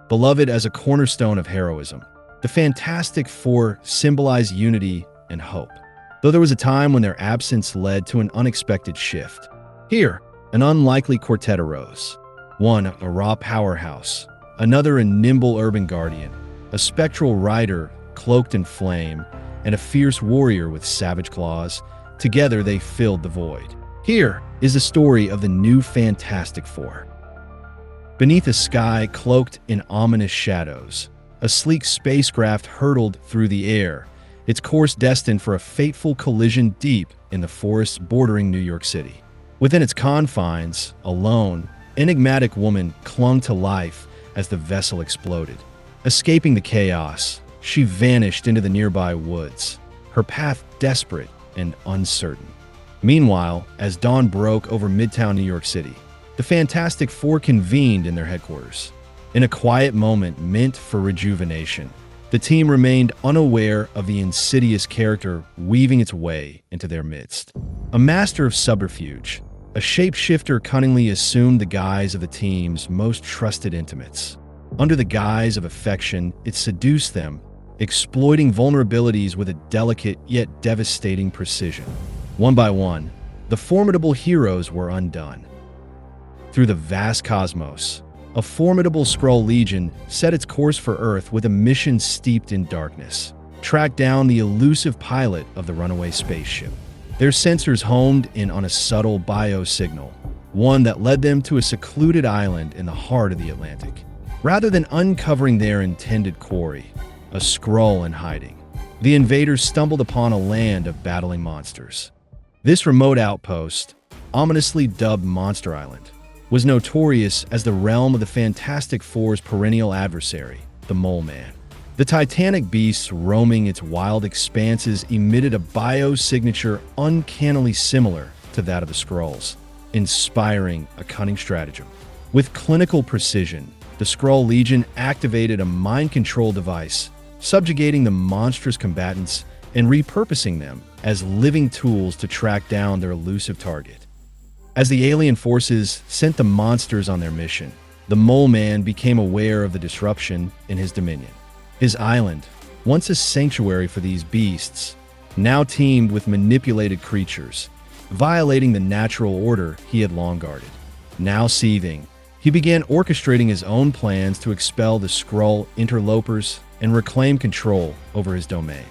Beloved as a cornerstone of heroism, the Fantastic Four symbolize unity and hope, though there was a time when their absence led to an unexpected shift. Here, an unlikely quartet arose. One, a raw powerhouse, another a nimble urban guardian, a spectral rider cloaked in flame, and a fierce warrior with savage claws. Together they filled the void. Here is the story of the new Fantastic Four. Beneath a sky cloaked in ominous shadows, a sleek spacecraft hurtled through the air, its course destined for a fateful collision deep in the forests bordering New York City. Within its confines, a lone, enigmatic woman clung to life as the vessel exploded. Escaping the chaos, she vanished into the nearby woods, her path desperate and uncertain. Meanwhile, as dawn broke over Midtown New York City, the Fantastic Four convened in their headquarters. In a quiet moment meant for rejuvenation, the team remained unaware of the insidious character weaving its way into their midst. A master of subterfuge, a shapeshifter cunningly assumed the guise of the team's most trusted intimates. Under the guise of affection, it seduced them, exploiting vulnerabilities with a delicate yet devastating precision. One by one, the formidable heroes were undone. Through the vast cosmos, a formidable Skrull Legion set its course for Earth with a mission steeped in darkness. Track down the elusive pilot of the runaway spaceship. Their sensors homed in on a subtle biosignal, one that led them to a secluded island in the heart of the Atlantic. Rather than uncovering their intended quarry, a Skrull in hiding, the invaders stumbled upon a land of battling monsters. This remote outpost, ominously dubbed Monster Island, was notorious as the realm of the Fantastic Four's perennial adversary, the Mole Man. The titanic beasts roaming its wild expanses emitted a biosignature uncannily similar to that of the Skrulls, inspiring a cunning stratagem. With clinical precision, the Skrull Legion activated a mind control device, subjugating the monstrous combatants and repurposing them as living tools to track down their elusive target. As the alien forces sent the monsters on their mission, the Mole Man became aware of the disruption in his dominion. His island, once a sanctuary for these beasts, now teemed with manipulated creatures, violating the natural order he had long guarded. Now seething, he began orchestrating his own plans to expel the Skrull interlopers and reclaim control over his domain.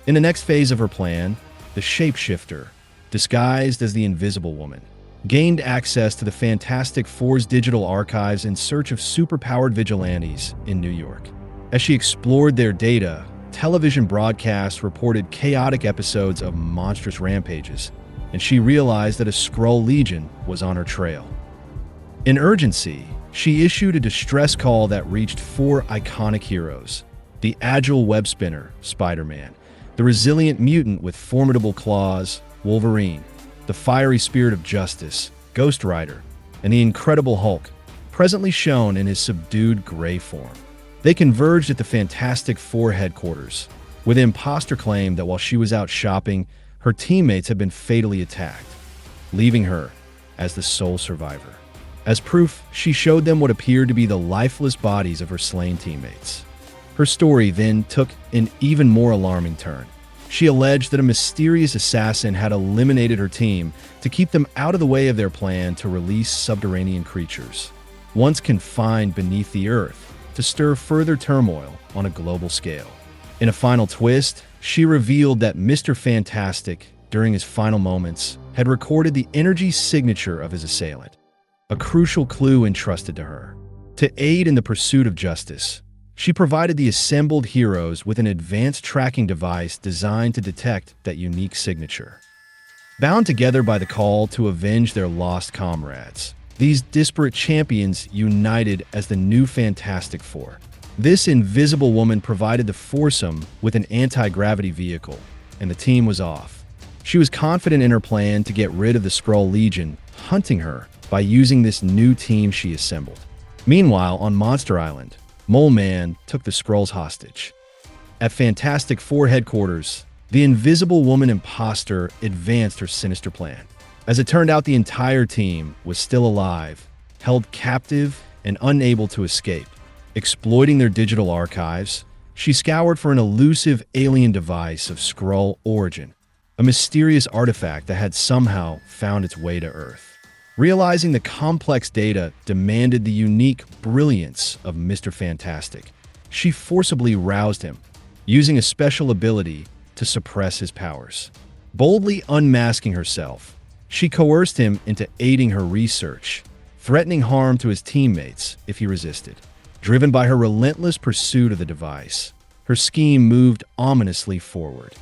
In the next phase of her plan, the Shapeshifter, disguised as the Invisible Woman, gained access to the Fantastic Four's digital archives in search of superpowered vigilantes in New York. As she explored their data, television broadcasts reported chaotic episodes of monstrous rampages, and she realized that a Skrull Legion was on her trail. In urgency, she issued a distress call that reached four iconic heroes: the agile web spinner, Spider-Man; the resilient mutant with formidable claws, Wolverine; the fiery spirit of justice, Ghost Rider; and the Incredible Hulk, presently shown in his subdued gray form. They converged at the Fantastic Four headquarters, with the imposter claim that while she was out shopping, her teammates had been fatally attacked, leaving her as the sole survivor. As proof, she showed them what appeared to be the lifeless bodies of her slain teammates. Her story then took an even more alarming turn. She alleged that a mysterious assassin had eliminated her team to keep them out of the way of their plan to release subterranean creatures, once confined beneath the earth, to stir further turmoil on a global scale. In a final twist, she revealed that Mr. Fantastic, during his final moments, had recorded the energy signature of his assailant, a crucial clue entrusted to her. To aid in the pursuit of justice, she provided the assembled heroes with an advanced tracking device designed to detect that unique signature. Bound together by the call to avenge their lost comrades, these disparate champions united as the new Fantastic Four. This Invisible Woman provided the foursome with an anti-gravity vehicle, and the team was off. She was confident in her plan to get rid of the Skrull Legion, hunting her by using this new team she assembled. Meanwhile, on Monster Island, Mole Man took the Skrulls hostage. At Fantastic Four headquarters, The Invisible Woman imposter advanced her sinister plan. As it turned out, the entire team was still alive, held captive, and unable to escape. Exploiting their digital archives, she scoured for an elusive alien device of Skrull origin, a mysterious artifact that had somehow found its way to Earth. Realizing the complex data demanded the unique brilliance of Mr. Fantastic, she forcibly roused him, using a special ability to suppress his powers. Boldly unmasking herself, she coerced him into aiding her research, threatening harm to his teammates if he resisted. Driven by her relentless pursuit of the device, her scheme moved ominously forward.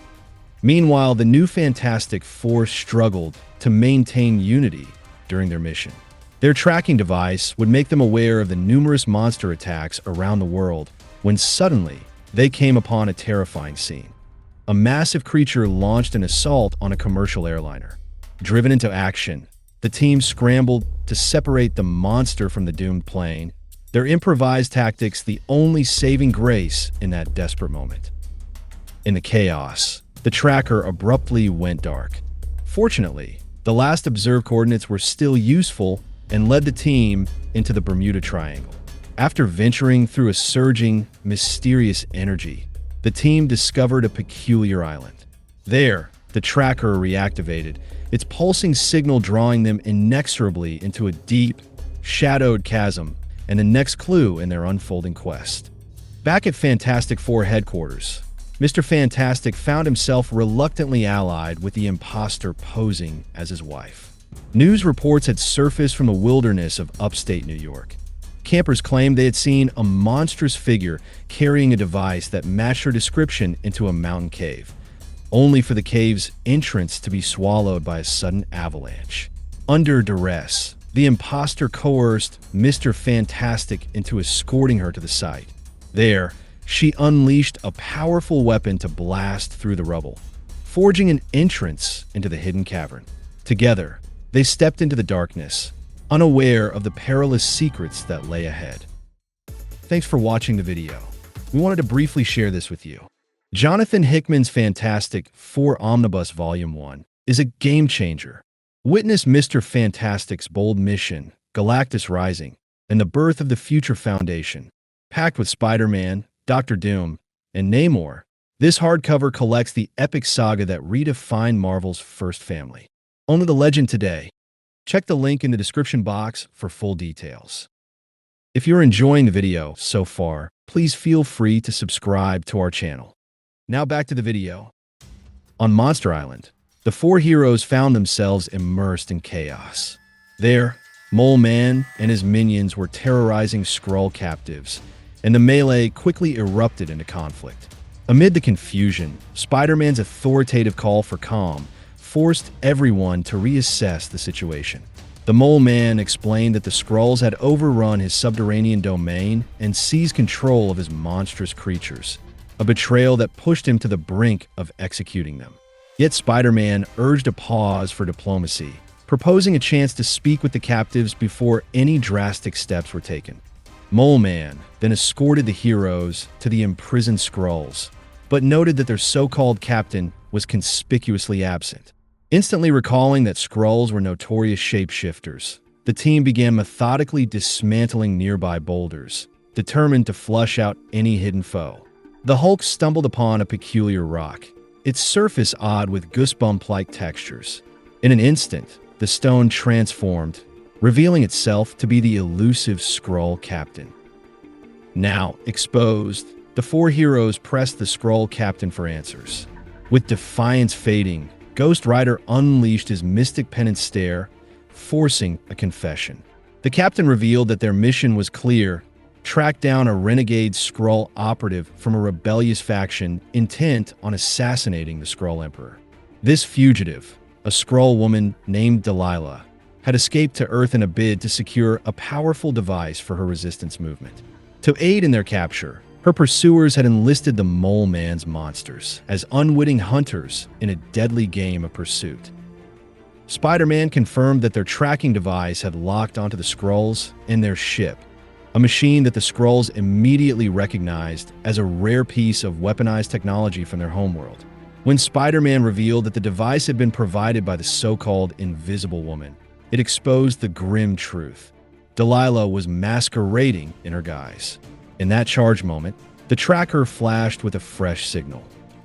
Meanwhile, the new Fantastic Four struggled to maintain unity during their mission. Their tracking device would make them aware of the numerous monster attacks around the world when suddenly they came upon a terrifying scene. A massive creature launched an assault on a commercial airliner. Driven into action, the team scrambled to separate the monster from the doomed plane, their improvised tactics the only saving grace in that desperate moment. In the chaos, the tracker abruptly went dark. Fortunately, the last observed coordinates were still useful and led the team into the Bermuda Triangle. After venturing through a surging, mysterious energy, the team discovered a peculiar island. There, the tracker reactivated, its pulsing signal drawing them inexorably into a deep, shadowed chasm and the next clue in their unfolding quest. Back at Fantastic Four headquarters, Mr. Fantastic found himself reluctantly allied with the imposter posing as his wife. News reports had surfaced from the wilderness of upstate New York. Campers claimed they had seen a monstrous figure carrying a device that matched her description into a mountain cave, only for the cave's entrance to be swallowed by a sudden avalanche. Under duress, the imposter coerced Mr. Fantastic into escorting her to the site. There, she unleashed a powerful weapon to blast through the rubble, forging an entrance into the hidden cavern. Together, they stepped into the darkness, unaware of the perilous secrets that lay ahead. Thanks for watching the video. We wanted to briefly share this with you. Jonathan Hickman's Fantastic Four Omnibus Volume 1 is a game changer. Witness Mr. Fantastic's bold mission, Galactus Rising, and the birth of the Future Foundation. Packed with Spider-Man, Dr. Doom, and Namor, this hardcover collects the epic saga that redefined Marvel's first family. Only the legend today. Check the link in the description box for full details. If you're enjoying the video so far, please feel free to subscribe to our channel. Now back to the video. On Monster Island, the four heroes found themselves immersed in chaos. There, Mole Man and his minions were terrorizing Skrull captives, and the melee quickly erupted into conflict. Amid the confusion, Spider-Man's authoritative call for calm forced everyone to reassess the situation. The Mole Man explained that the Skrulls had overrun his subterranean domain and seized control of his monstrous creatures, a betrayal that pushed him to the brink of executing them. Yet Spider-Man urged a pause for diplomacy, proposing a chance to speak with the captives before any drastic steps were taken. Mole Man then escorted the heroes to the imprisoned Skrulls, but noted that their so-called captain was conspicuously absent. Instantly recalling that Skrulls were notorious shapeshifters, the team began methodically dismantling nearby boulders, determined to flush out any hidden foe. The Hulk stumbled upon a peculiar rock, its surface odd with goosebump-like textures. In an instant, the stone transformed, revealing itself to be the elusive Skrull captain. Now exposed, the four heroes pressed the Skrull captain for answers. With defiance fading, Ghost Rider unleashed his mystic penance stare, forcing a confession. The captain revealed that their mission was clear: track down a renegade Skrull operative from a rebellious faction intent on assassinating the Skrull Emperor. This fugitive, a Skrull woman named Delilah, had escaped to Earth in a bid to secure a powerful device for her resistance movement. To aid in their capture, her pursuers had enlisted the Mole Man's monsters as unwitting hunters in a deadly game of pursuit. Spider-Man confirmed that their tracking device had locked onto the Skrulls and their ship, a machine that the Skrulls immediately recognized as a rare piece of weaponized technology from their homeworld. When Spider-Man revealed that the device had been provided by the so-called Invisible Woman, it exposed the grim truth. Delilah was masquerading in her guise. In that charge moment, the tracker flashed with a fresh signal.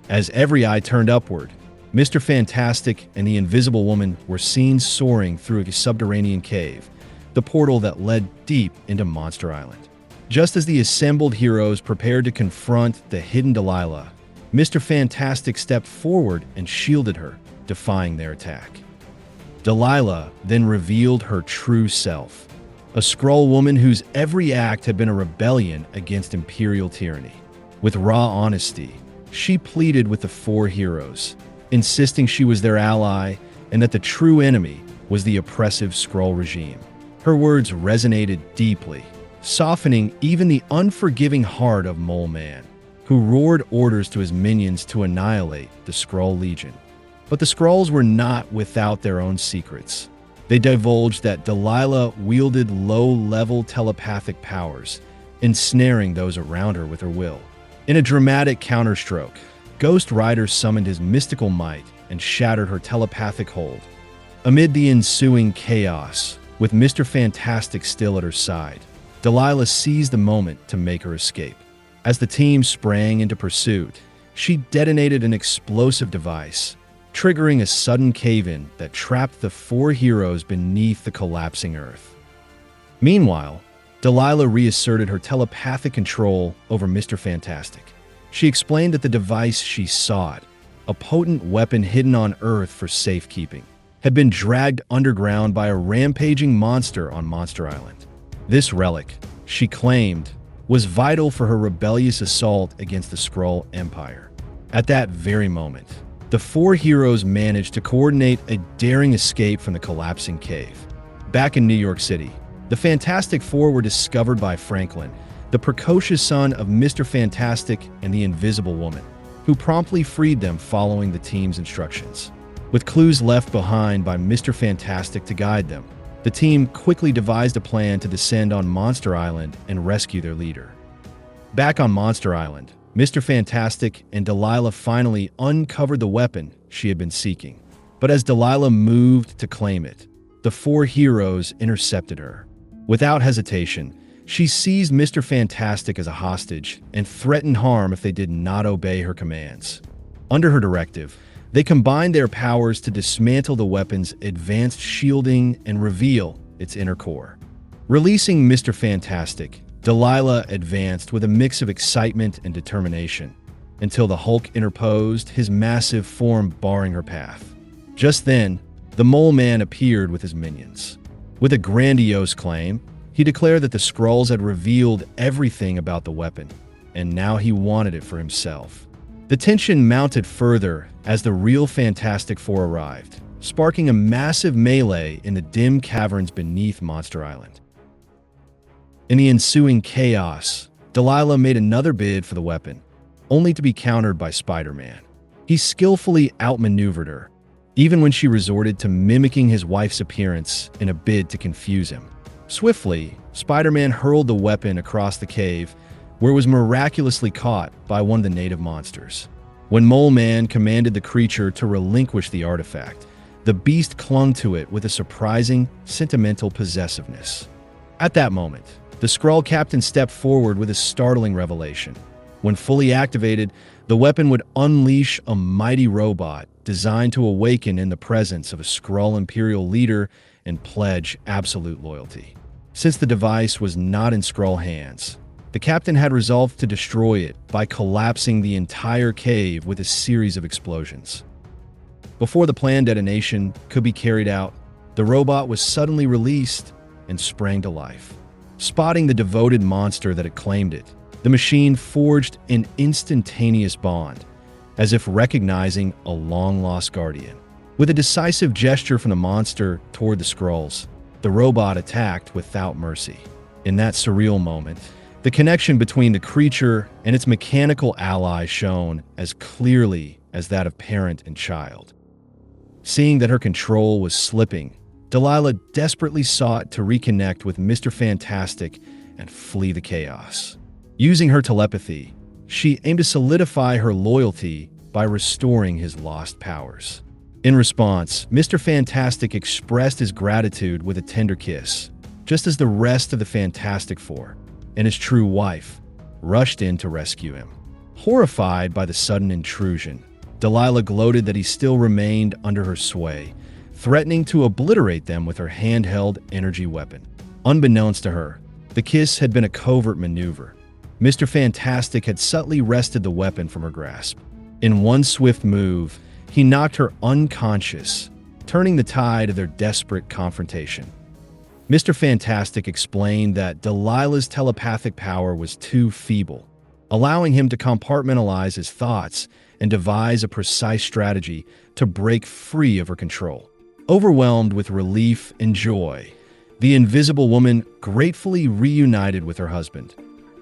As every eye turned upward, Mr. Fantastic and the Invisible Woman were seen soaring through a subterranean cave, the portal that led deep into Monster Island. Just as the assembled heroes prepared to confront the hidden Delilah, Mr. Fantastic stepped forward and shielded her, defying their attack. Delilah then revealed her true self, a Skrull woman whose every act had been a rebellion against Imperial tyranny. With raw honesty, she pleaded with the four heroes, insisting she was their ally and that the true enemy was the oppressive Skrull regime. Her words resonated deeply, softening even the unforgiving heart of Mole Man, who roared orders to his minions to annihilate the Skrull Legion. But the Skrulls were not without their own secrets. They divulged that Delilah wielded low-level telepathic powers, ensnaring those around her with her will. In a dramatic counterstroke, Ghost Rider summoned his mystical might and shattered her telepathic hold. Amid the ensuing chaos, with Mr. Fantastic still at her side, Delilah seized the moment to make her escape. As the team sprang into pursuit, she detonated an explosive device, triggering a sudden cave-in that trapped the four heroes beneath the collapsing earth. Meanwhile, Delilah reasserted her telepathic control over Mr. Fantastic. She explained that the device she sought, a potent weapon hidden on Earth for safekeeping, had been dragged underground by a rampaging monster on Monster Island. This relic, she claimed, was vital for her rebellious assault against the Skrull Empire. At that very moment, the four heroes managed to coordinate a daring escape from the collapsing cave. Back in New York City, the Fantastic Four were discovered by Franklin, the precocious son of Mr. Fantastic and the Invisible Woman, who promptly freed them following the team's instructions. With clues left behind by Mr. Fantastic to guide them, the team quickly devised a plan to descend on Monster Island and rescue their leader. Back on Monster Island, Mr. Fantastic and Delilah finally uncovered the weapon she had been seeking. But as Delilah moved to claim it, the four heroes intercepted her. Without hesitation, she seized Mr. Fantastic as a hostage and threatened harm if they did not obey her commands. Under her directive, they combined their powers to dismantle the weapon's advanced shielding and reveal its inner core. Releasing Mr. Fantastic, Delilah advanced with a mix of excitement and determination, until the Hulk interposed, his massive form barring her path. Just then, the Mole Man appeared with his minions. With a grandiose claim, he declared that the Skrulls had revealed everything about the weapon, and now he wanted it for himself. The tension mounted further as the real Fantastic Four arrived, sparking a massive melee in the dim caverns beneath Monster Island. In the ensuing chaos, Delilah made another bid for the weapon, only to be countered by Spider-Man. He skillfully outmaneuvered her, even when she resorted to mimicking his wife's appearance in a bid to confuse him. Swiftly, Spider-Man hurled the weapon across the cave, where it was miraculously caught by one of the native monsters. When Mole Man commanded the creature to relinquish the artifact, the beast clung to it with a surprising, sentimental possessiveness. At that moment, the Skrull captain stepped forward with a startling revelation. When fully activated, the weapon would unleash a mighty robot designed to awaken in the presence of a Skrull Imperial leader and pledge absolute loyalty. Since the device was not in Skrull hands, the captain had resolved to destroy it by collapsing the entire cave with a series of explosions. Before the planned detonation could be carried out, the robot was suddenly released and sprang to life. Spotting the devoted monster that had claimed it, the machine forged an instantaneous bond, as if recognizing a long-lost guardian. With a decisive gesture from the monster toward the Skrulls, the robot attacked without mercy. In that surreal moment, the connection between the creature and its mechanical ally shone as clearly as that of parent and child. Seeing that her control was slipping, Delilah desperately sought to reconnect with Mr. Fantastic and flee the chaos. Using her telepathy, she aimed to solidify her loyalty by restoring his lost powers. In response, Mr. Fantastic expressed his gratitude with a tender kiss, just as the rest of the Fantastic Four and his true wife rushed in to rescue him. Horrified by the sudden intrusion, Delilah gloated that he still remained under her sway, threatening to obliterate them with her handheld energy weapon. Unbeknownst to her, the kiss had been a covert maneuver. Mr. Fantastic had subtly wrested the weapon from her grasp. In one swift move, he knocked her unconscious, turning the tide of their desperate confrontation. Mr. Fantastic explained that Delilah's telepathic power was too feeble, allowing him to compartmentalize his thoughts and devise a precise strategy to break free of her control. Overwhelmed with relief and joy, the Invisible Woman gratefully reunited with her husband.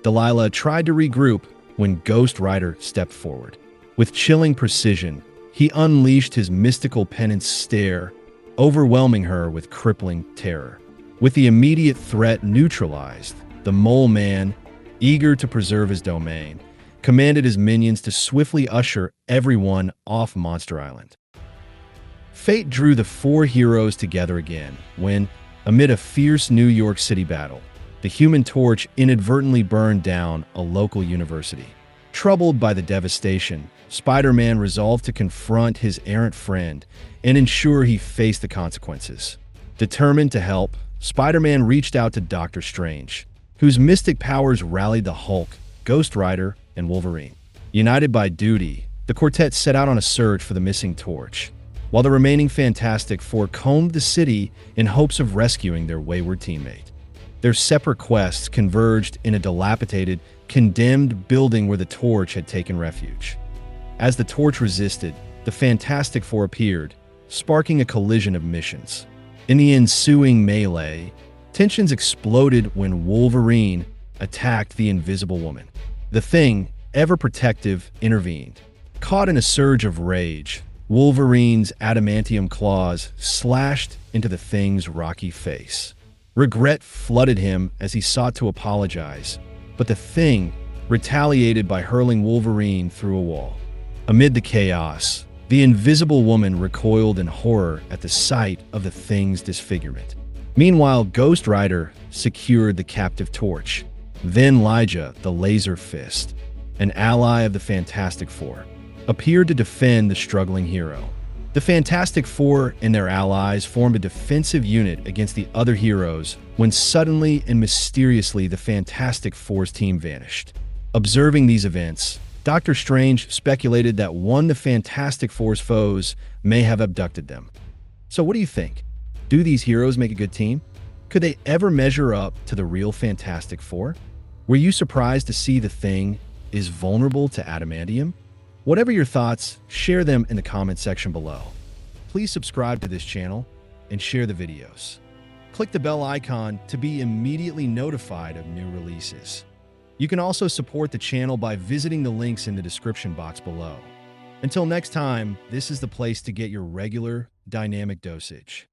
Delilah tried to regroup when Ghost Rider stepped forward. With chilling precision, he unleashed his mystical penance stare, overwhelming her with crippling terror. With the immediate threat neutralized, the Mole Man, eager to preserve his domain, commanded his minions to swiftly usher everyone off Monster Island. Fate drew the four heroes together again when, amid a fierce New York City battle, the Human Torch inadvertently burned down a local university. Troubled by the devastation, Spider-Man resolved to confront his errant friend and ensure he faced the consequences. Determined to help, Spider-Man reached out to Doctor Strange, whose mystic powers rallied the Hulk, Ghost Rider, and Wolverine. United by duty, the quartet set out on a search for the missing torch, while the remaining Fantastic Four combed the city in hopes of rescuing their wayward teammate. Their separate quests converged in a dilapidated, condemned building where the torch had taken refuge. As the torch resisted, the Fantastic Four appeared, sparking a collision of missions. In the ensuing melee, tensions exploded when Wolverine attacked the Invisible Woman. The Thing, ever protective, intervened. Caught in a surge of rage, Wolverine's adamantium claws slashed into the Thing's rocky face. Regret flooded him as he sought to apologize, but the Thing retaliated by hurling Wolverine through a wall. Amid the chaos, the Invisible Woman recoiled in horror at the sight of the Thing's disfigurement. Meanwhile, Ghost Rider secured the captive torch. Then Elijah, the Laser Fist, an ally of the Fantastic Four, appeared to defend the struggling hero. The Fantastic Four and their allies formed a defensive unit against the other heroes when suddenly and mysteriously the Fantastic Four's team vanished. Observing these events, Doctor Strange speculated that one of the Fantastic Four's foes may have abducted them. So what do you think? Do these heroes make a good team? Could they ever measure up to the real Fantastic Four? Were you surprised to see the Thing is vulnerable to adamantium? Whatever your thoughts, share them in the comment section below. Please subscribe to this channel and share the videos. Click the bell icon to be immediately notified of new releases. You can also support the channel by visiting the links in the description box below. Until next time, this is the place to get your regular dynamic dosage.